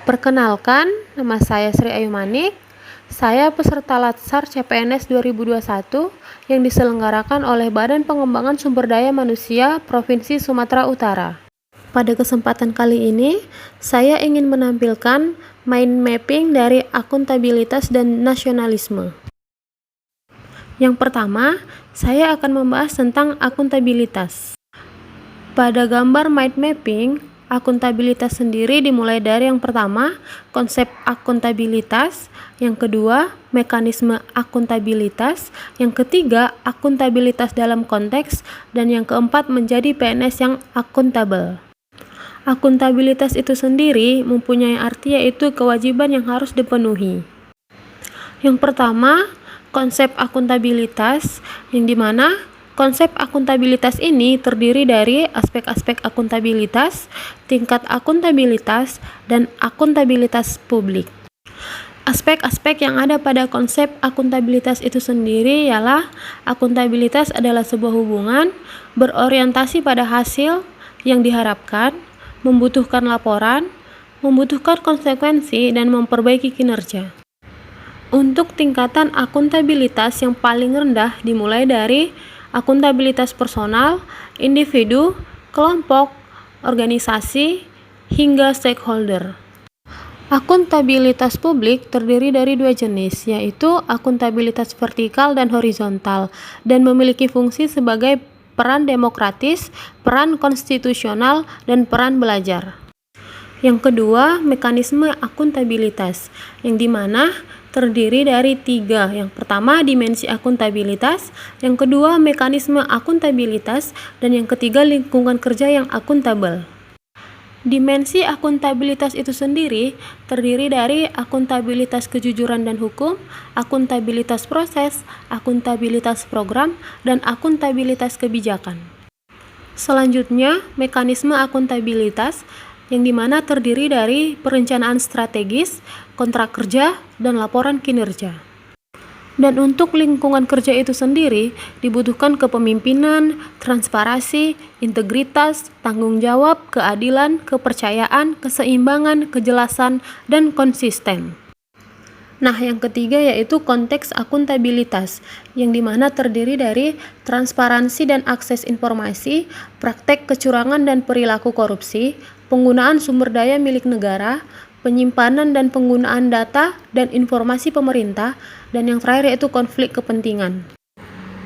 Perkenalkan, nama saya Sri Ayu Manik. Saya peserta Latsar CPNS 2021 yang diselenggarakan oleh Badan Pengembangan Sumber Daya Manusia Provinsi Sumatera Utara. Pada kesempatan kali ini, saya ingin menampilkan mind mapping dari akuntabilitas dan nasionalisme. Yang pertama, saya akan membahas tentang akuntabilitas. Pada gambar mind mapping, akuntabilitas sendiri dimulai dari yang pertama, konsep akuntabilitas, yang kedua, mekanisme akuntabilitas, yang ketiga, akuntabilitas dalam konteks, dan yang keempat menjadi PNS yang akuntabel. Akuntabilitas itu sendiri mempunyai arti yaitu kewajiban yang harus dipenuhi. Yang pertama, konsep akuntabilitas, yang dimana konsep akuntabilitas ini terdiri dari aspek-aspek akuntabilitas, tingkat akuntabilitas, dan akuntabilitas publik. Aspek-aspek yang ada pada konsep akuntabilitas itu sendiri ialah akuntabilitas adalah sebuah hubungan berorientasi pada hasil yang diharapkan, membutuhkan laporan, membutuhkan konsekuensi, dan memperbaiki kinerja. Untuk tingkatan akuntabilitas yang paling rendah dimulai dari akuntabilitas personal, individu, kelompok, organisasi, hingga stakeholder. Akuntabilitas publik terdiri dari dua jenis, yaitu akuntabilitas vertikal dan horizontal, dan memiliki fungsi sebagai peran demokratis, peran konstitusional, dan peran belajar. Yang kedua, mekanisme akuntabilitas, yang dimana terdiri dari tiga. Yang pertama, dimensi akuntabilitas, yang kedua, mekanisme akuntabilitas, dan yang ketiga, lingkungan kerja yang akuntabel. Dimensi akuntabilitas itu sendiri terdiri dari akuntabilitas kejujuran dan hukum, akuntabilitas proses, akuntabilitas program, dan akuntabilitas kebijakan. Selanjutnya, mekanisme akuntabilitas, yang dimana terdiri dari perencanaan strategis, kontrak kerja, dan laporan kinerja. Dan untuk lingkungan kerja itu sendiri dibutuhkan kepemimpinan, transparansi, integritas, tanggung jawab, keadilan, kepercayaan, keseimbangan, kejelasan, dan konsisten. Nah, yang ketiga yaitu konteks akuntabilitas, yang dimana terdiri dari transparansi dan akses informasi, praktek kecurangan dan perilaku korupsi, penggunaan sumber daya milik negara, penyimpanan dan penggunaan data dan informasi pemerintah, dan yang terakhir yaitu konflik kepentingan.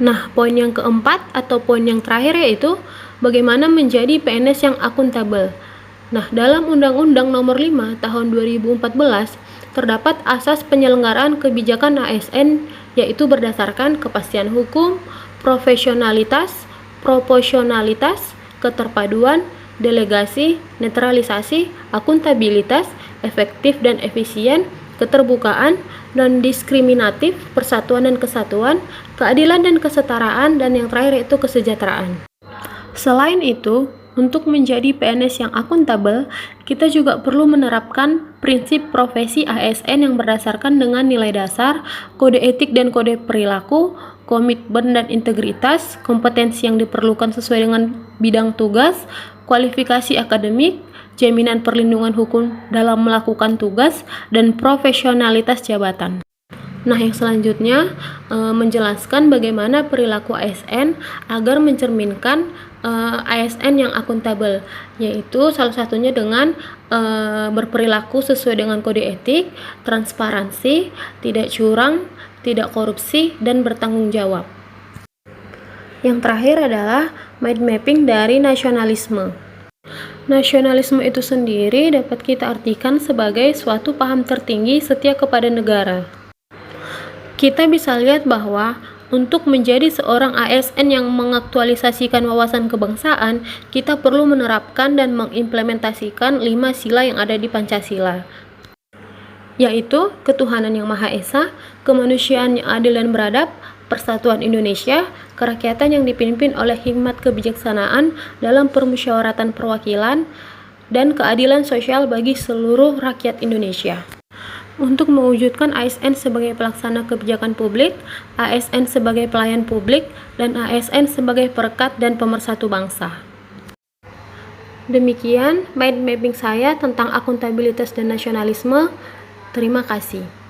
Nah, poin yang keempat atau poin yang terakhir yaitu bagaimana menjadi PNS yang akuntabel. Nah, dalam Undang-Undang Nomor 5 Tahun 2014 terdapat asas penyelenggaraan kebijakan ASN yaitu berdasarkan kepastian hukum, profesionalitas, proporsionalitas, keterpaduan, delegasi, netralisasi, akuntabilitas, efektif dan efisien, keterbukaan, non-diskriminatif, persatuan dan kesatuan, keadilan dan kesetaraan, dan yang terakhir yaitu kesejahteraan. Selain itu, untuk menjadi PNS yang akuntabel, kita juga perlu menerapkan prinsip profesi ASN yang berdasarkan dengan nilai dasar, kode etik dan kode perilaku, komitmen dan integritas, kompetensi yang diperlukan sesuai dengan bidang tugas, kualifikasi akademik, jaminan perlindungan hukum dalam melakukan tugas, dan profesionalitas jabatan. Nah, yang selanjutnya menjelaskan bagaimana perilaku ASN agar mencerminkan ASN yang akuntabel, yaitu salah satunya dengan berperilaku sesuai dengan kode etik, transparansi, tidak curang, tidak korupsi, dan bertanggung jawab. Yang terakhir adalah mind mapping dari nasionalisme. Nasionalisme itu sendiri dapat kita artikan sebagai suatu paham tertinggi setia kepada negara. Kita bisa lihat bahwa untuk menjadi seorang ASN yang mengaktualisasikan wawasan kebangsaan, kita perlu menerapkan dan mengimplementasikan 5 sila yang ada di Pancasila, yaitu ketuhanan yang Maha Esa, kemanusiaan yang adil dan beradab, persatuan Indonesia, kerakyatan yang dipimpin oleh hikmat kebijaksanaan dalam permusyawaratan perwakilan, dan keadilan sosial bagi seluruh rakyat Indonesia. Untuk mewujudkan ASN sebagai pelaksana kebijakan publik, ASN sebagai pelayan publik, dan ASN sebagai perekat dan pemersatu bangsa. Demikian mind mapping saya tentang akuntabilitas dan nasionalisme. Terima kasih.